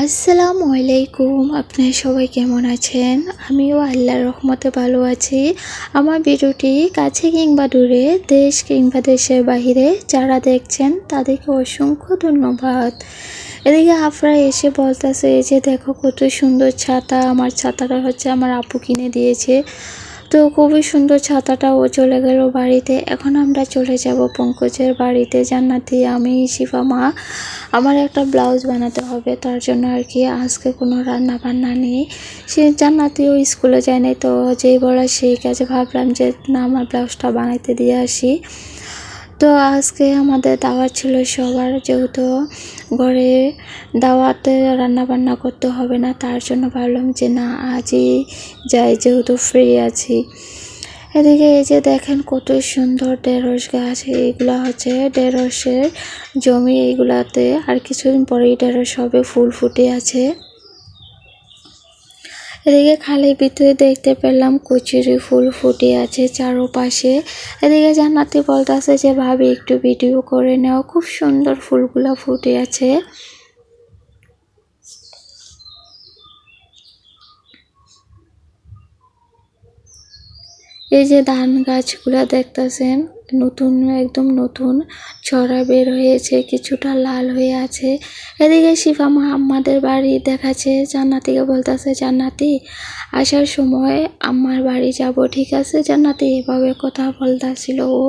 আসসালামু আলাইকুম। আপনারা সবাই কেমন আছেন? আমিও আল্লাহর রহমতে ভালো আছি। আমার ভিডিওটি কাছে কিংবা দূরে, দেশ কিংবা দেশের বাহিরে যারা দেখছেন তাদেরকে অসংখ্য ধন্যবাদ। এদিকে আপনারা এসে বলতেছে এই যে দেখো কত সুন্দর ছাতা। আমার ছাতাটা হচ্ছে আমার আপু কিনে দিয়েছে। তো খুবই সুন্দর ছাতাটা, ও চলে গেল বাড়িতে। এখন আমরা চলে যাব পঙ্কজের বাড়িতে, জান্নাতি, আমি, শিফা মা। আমার একটা ব্লাউজ বানাতে হবে, তার জন্য আর কি আজকে কোনো রান্না বান্না নেই। সে জান্নাতিও স্কুলে যায় নাই, তো যেই বলা সেই কাজে ভাবলাম যে না, আমার ব্লাউজটা বানাইতে দিয়ে আসি। তো আজকে আমাদের দাওয়াত ছিল সবার, যেহেতু ঘরে দাওয়াতে রান্না বান্না করতে হবে না, তার জন্য ভাবলাম যে না, আজই যাই, যেহেতু ফ্রি আছি। এদিকে এই যে দেখেন কত সুন্দর ঢেঁড়স গাছ। এইগুলা হচ্ছে ঢেঁড়সের জমি। এইগুলাতে আর কিছুদিন পরেই ঢেঁড়স হবে, ফুল ফুটে আছে। এদিকে খালের ভিতরে দেখতে পেলাম কচুরি ফুল ফুটে আছে চারপাশে। এদিকে জান্নাতি বলতেছে যে ভাবি একটু ভিডিও করে নাও, খুব সুন্দর ফুলগুলা ফুটে আছে। এই যে ধান গাছগুলা দেখতেছেন, নতুন, একদম নতুন ছড়া বের হয়েছে, কিছুটা লাল হয়ে আছে। এদিকে শিফা মা আমাদের বাড়ি দেখাচ্ছে, জান্নাতিকে বলতেছে জান্নাতি আসার সময় আমার বাড়ি যাব, ঠিক আছে জান্নাতি, এভাবে কথা বলতেছিল ও।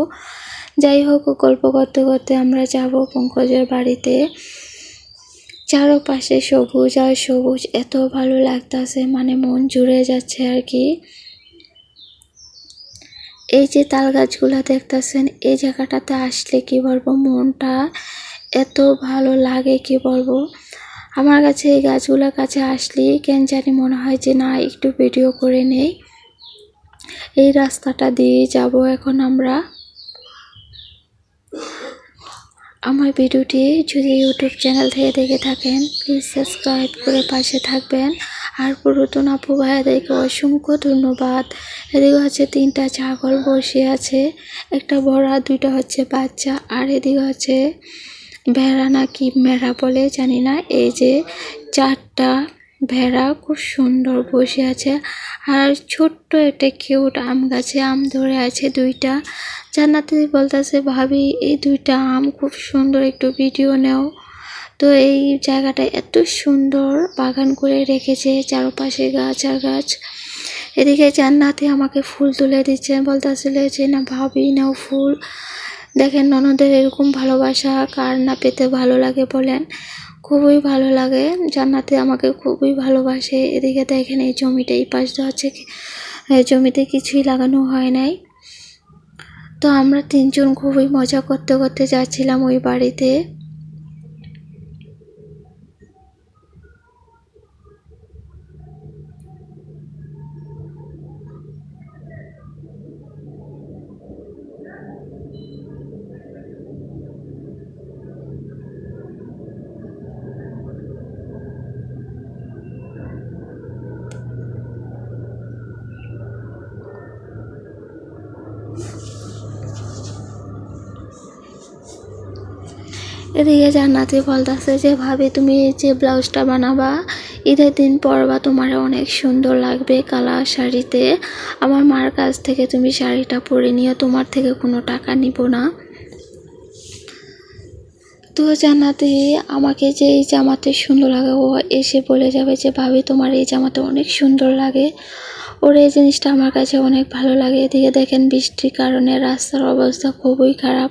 যাই হোক, গল্প করতে করতে আমরা যাব পঙ্কজের বাড়িতে। চারপাশে সবুজ আর সবুজ, এত ভালো লাগতেছে, মানে মন জুড়ে যাচ্ছে আর কি। এই যে তাল গাছগুলা দেখতেছেন, এই জায়গাটাতে আসলে কি বলবো, মনটা এত ভালো লাগে কি বলবো। আমার কাছে এই গাছগুলোর কাছে আসলে কেন জানি মনে হয় যে না, একটু ভিডিও করে নেই। এই রাস্তাটা দিয়ে যাব এখন আমরা। আমার ভিডিওটি যদি ইউটিউব চ্যানেল থেকে দেখে থাকেন, প্লিজ সাবস্ক্রাইব করে পাশে থাকবেন। আর পুরাতন আপু ভাইয়াদেরকে অসংখ্য ধন্যবাদ। এদিকে হচ্ছে 3টা ছাগল বসে আছে, একটা বড় আর 2টা হচ্ছে বাচ্চা। আর এদিকে হচ্ছে ভেড়া নাকি মেরা বলে জানি না। এই যে 4টা ভেড়া খুব সুন্দর বসে আছে। আর ছোট্ট একটা কিউট আম গাছে আম ধরে আছে 2টা। জান্নাতি বলতেছে ভাবি এই 2টা আম খুব সুন্দর, একটু ভিডিও নেও। তো এই জায়গাটা এত সুন্দর বাগান করে রেখেছে, চারপাশে গাছ আর গাছ। এদিকে জান্নাতি আমাকে ফুল তুলে দিচ্ছে, বলতেছিল যে না ভাবি নাও ফুল। দেখেন ননদের এরকম ভালোবাসা কার না পেতে ভালো লাগে বলেন। খুবই ভালো লাগে, জান্নাতি আমাকে খুবই ভালোবাসে। এদিকে দেখেন এই জমিটা, এই পাশ দিয়ে হচ্ছে জমিতে কিছুই লাগানো হয় নাই। তো আমরা 3জন খুবই মজা করতে করতে যাচ্ছিলাম ওই বাড়িতে। এদিকে জান্নাতি বলতেছে যে ভাবি তুমি যে ব্লাউজটা বানাবা, ঈদের দিন পরবা, তোমার অনেক সুন্দর লাগবে কালা শাড়িতে। আমার মার কাছ থেকে তুমি শাড়িটা পরে নিও, তোমার থেকে কোনো টাকা নিব না। তো জান্নাতি আমাকে যে এই জামাতে সুন্দর লাগে, ও এসে বলে যাবে যে ভাবি তোমার এই জামাতে অনেক সুন্দর লাগে। ওর এই জিনিসটা আমার কাছে অনেক ভালো লাগে। এদিকে দেখেন বৃষ্টির কারণে রাস্তার অবস্থা খুবই খারাপ,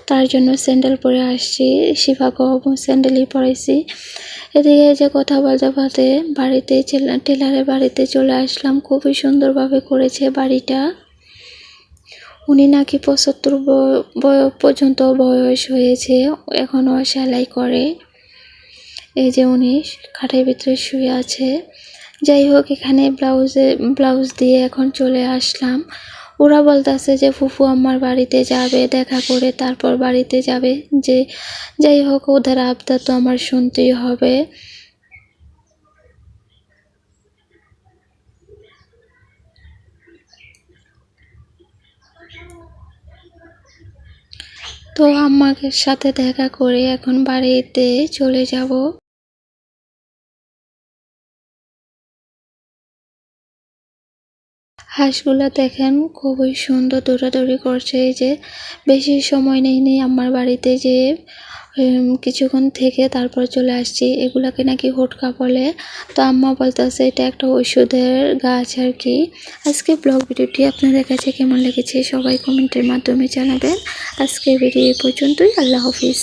তার জন্য স্যান্ডেল পরে আসছি। শিফাকেও স্যান্ডেলই পরেছি। এদিকে যে কথা বলতে বলতে বাড়িতে টেলারের বাড়িতে চলে আসলাম। খুবই সুন্দরভাবে করেছে বাড়িটা। উনি নাকি 75 পর্যন্ত বয়স হয়েছে, এখনও সেলাই করে। এই যে উনি খাটের ভিতরে শুয়ে আছে। যাই হোক, এখানে ব্লাউজ দিয়ে এখন চলে আসলাম। ওরা বলতেছে যে ফুফু আমার বাড়িতে যাবে, দেখা করে তারপর বাড়িতে যাবে। যে যাই হোক, ওদের আবদার তো আমার শুনতেই হবে। তো আম্মাকে সাথে দেখা করে এখন বাড়িতে চলে যাব। হাঁসগুলা দেখেন খুবই সুন্দর দৌড়াদৌড়ি করছে। এই যে বেশি সময় নেই আমার বাড়িতে, যে কিছুক্ষণ থেকে তারপর চলে আসছি। এগুলাকে নাকি হোটকা বলে, তো আম্মা বলতেছে এটা একটা ওষুধের গাছ আর কি। আজকে ব্লগ ভিডিওটি আপনাদের কাছে কেমন লেগেছে সবাই কমেন্টের মাধ্যমে জানাবেন। আজকের ভিডিও এই পর্যন্তই। আল্লাহ হাফিজ।